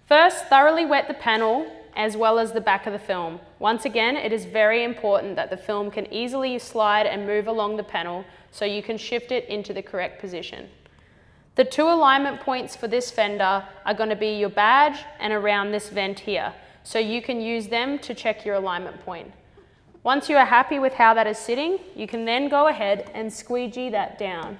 First, thoroughly wet the panel as well as the back of the film. Once again, it is very important that the film can easily slide and move along the panel so you can shift it into the correct position. The two alignment points for this fender are going to be your badge and around this vent here, so you can use them to check your alignment point. Once you are happy with how that is sitting, you can then go ahead and squeegee that down.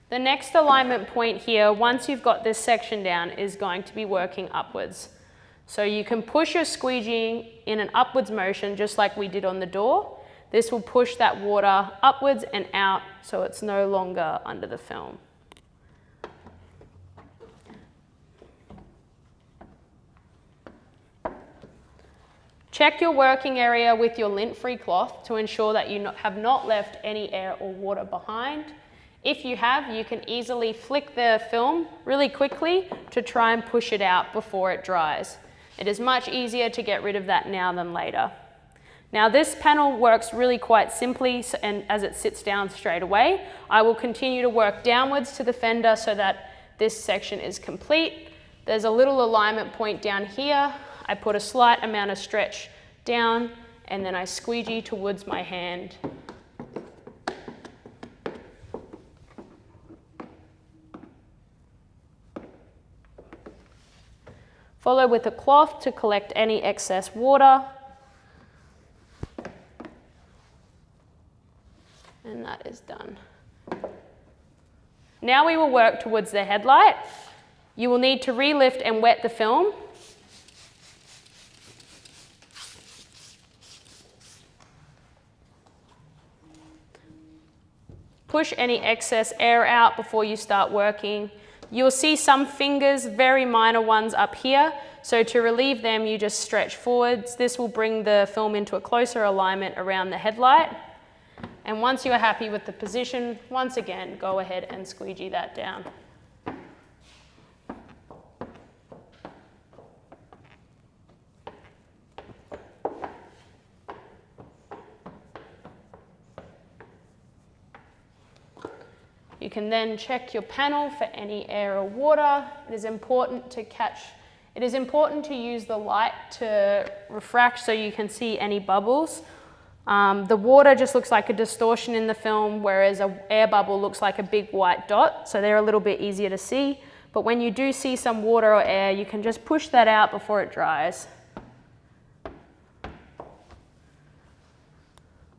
The next alignment point here, once you've got this section down, is going to be working upwards. So you can push your squeegeeing in an upwards motion just like we did on the door. This will push that water upwards and out so it's no longer under the film. Check your working area with your lint-free cloth to ensure that you have not left any air or water behind. If you have, you can easily flick the film really quickly to try and push it out before it dries. It is much easier to get rid of that now than later. Now this panel works really quite simply, and as it sits down straight away, I will continue to work downwards to the fender so that this section is complete. There's a little alignment point down here. I put a slight amount of stretch down and then I squeegee towards my hand. Follow with a cloth to collect any excess water. And that is done. Now we will work towards the headlight. You will need to relift and wet the film. Push any excess air out before you start working. You'll see some fingers, very minor ones up here. So to relieve them, you just stretch forwards. This will bring the film into a closer alignment around the headlight. And once you are happy with the position, once again, go ahead and squeegee that down. You can then check your panel for any air or water. It is important to use the light to refract so you can see any bubbles. The water just looks like a distortion in the film, whereas an air bubble looks like a big white dot, so they're a little bit easier to see. But when you do see some water or air, you can just push that out before it dries.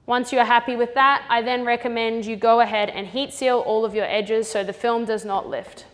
Once you are happy with that, I then recommend you go ahead and heat seal all of your edges so the film does not lift.